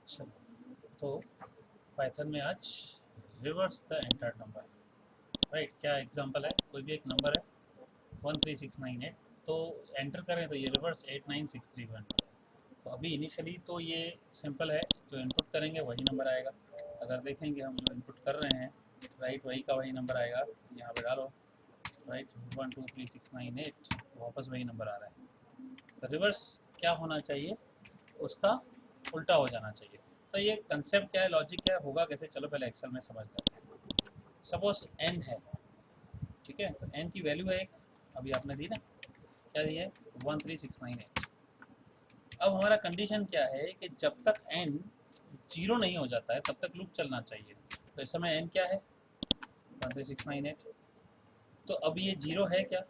चलो, तो पाइथन में आज reverse the enter number, right. क्या एग्जांपल है, कोई भी एक नंबर है 13698, तो एंटर करें तो ये रिवर्स 89631। तो अभी इनिशियली तो ये सिंपल है, जो इनपुट करेंगे वही नंबर आएगा। अगर देखेंगे हम जो इनपुट कर रहे हैं, राइट, वही का वही नंबर आएगा। यहाँ पे डालो, राइट, 123698, तो वापस वही नंबर आ रहा है। तो रिवर्स क्या होना चाहिए, उसका उल्टा हो जाना चाहिए। तो ये कंसेप्ट क्या है, लॉजिक क्या है, होगा कैसे, चलो पहले एक्सेल में समझ लेते हैं। सपोज n है, ठीक है, तो n की वैल्यू है एक, अभी आपने दी ना, क्या दी है, 13698। अब हमारा कंडीशन क्या है कि जब तक n जीरो नहीं हो जाता है तब तक लूप चलना चाहिए। तो इस समय n क्या है, 13698। तो अब ये जीरो है क्या,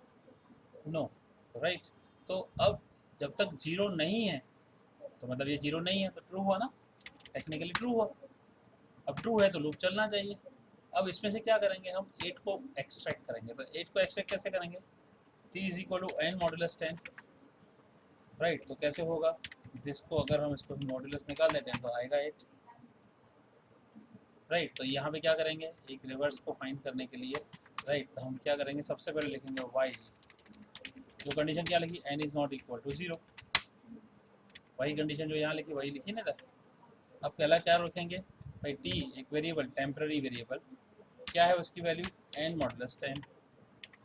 नो, राइट। तो अब जब तक जीरो नहीं है, तो मतलब ये जीरो नहीं है, तो ट्रू हुआ ना, टेक्निकली ट्रू हुआ। अब ट्रू है तो लूप चलना चाहिए। अब इसमें से क्या करेंगे, हम 8 को एक्सट्रैक्ट करेंगे। तो 8 को एक्सट्रैक्ट कैसे करेंगे, t is equal to n modulus 10, right. तो कैसे होगा, जिसको अगर हम इसको मॉडुलस निकाल देते हैं तो आएगा 8, राइट। तो यहाँ पे क्या करेंगे, एक रिवर्स को फाइंड करने के लिए, राइट, तो हम क्या करेंगे, सबसे पहले लिखेंगे वाइल, जो कंडीशन क्या लिखी, n is not equal to 0, वही कंडीशन जो यहाँ लिखी वही लिखी ना। अब पहला क्या रखेंगे भाई, t एक वेरिएबल, टेम्पररी वेरिएबल, क्या है उसकी वैल्यू, n मॉडुलस 10,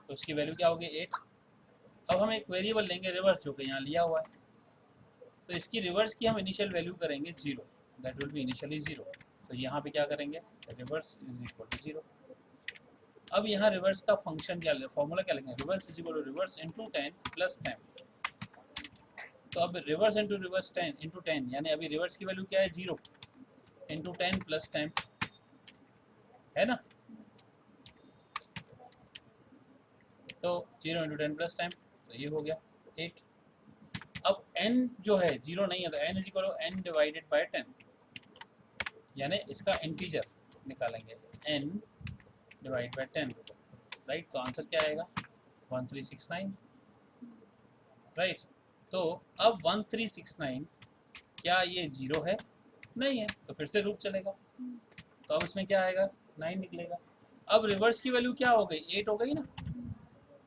तो उसकी वैल्यू क्या होगी 8। अब हम एक वेरिएबल लेंगे रिवर्स, जो कि यहाँ लिया हुआ है, तो इसकी रिवर्स की हम इनिशियल वैल्यू करेंगे 0, दैट विल बी इनिशियली 0। तो यहाँ पे क्या करेंगे, रिवर्स इज इक्वल टू 0। अब यहाँ रिवर्स का फंक्शन क्या, फॉर्मूला क्या लिखेंगे, reverse is equal to reverse into 10 plus 10। तो अब रिवर्स इंटू रिवर्स 10 इंटू 10, यानी अभी रिवर्स की वैल्यू क्या है, 0 इंटू 10 प्लस 10, है ना। तो 0 इंटू 10 प्लस 10, तो ये हो गया 8। अब n जो है 0 नहीं है, तो n is equal to n divided by 10, यानी इसका इंटीजर निकालेंगे, n डिवाइड बाय 10, राइट। तो आंसर क्या आएगा, 1369, राइट। तो अब 1369, क्या ये 0 है, नहीं है, तो फिर से लूप चलेगा। तो अब इसमें क्या आएगा, 9 निकलेगा। अब रिवर्स की वैल्यू क्या हो गई, 8 हो गई ना,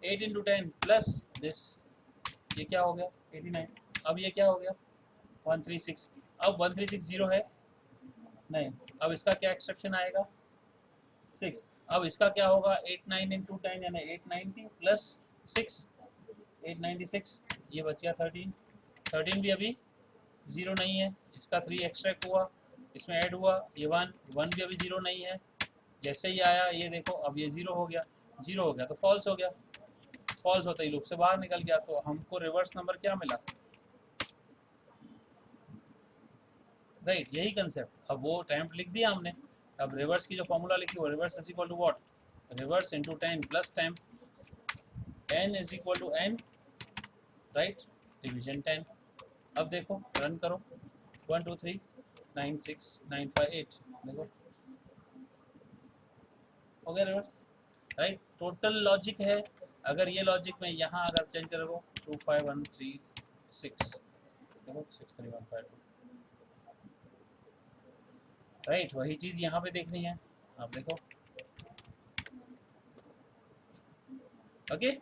8 इंटू 10 प्लस दिस, ये क्या हो गया 89। अब ये क्या हो गया 136। अब 136 0 है, नहीं। अब इसका क्या एक्सट्रैक्शन आएगा 6। अब इसका क्या होगा 89 इंटू 10 यानी 890 प्लस 6, 896, ये बच गया 13। 13 भी अभी 0 नहीं है, इसका 3 एक्सट्रैक्ट हुआ, इसमें ऐड हुआ, ये 1, 1 भी अभी 0 नहीं है। जैसे ही आया ये देखो, अब ये 0 हो गया, 0 हो गया तो फॉल्स हो गया, फॉल्स होता ही लूप से बाहर निकल गया। तो हमको रिवर्स नंबर क्या मिला, राइट, यही कंसेप्ट। अब वो टेम्प लिख दिया हमने, अब रिवर्स की जो फॉर्मूला लिखी वो reverse is equal to what, reverse into 10 plus temp, n is equal to n, right, division 10। अब देखो रन करो, 1 2 3 9 6 9 5 8, देखो हो गया रिवर्स, राइट। टोटल लॉजिक है। अगर ये लॉजिक में यहाँ अगर चेंज करोगे 2 5 1 3 6, देखो 6 3 1 5 2, राइट, वही चीज़ यहाँ पे देखनी है। अब देखो, ओके,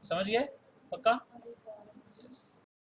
समझ गए पक्का।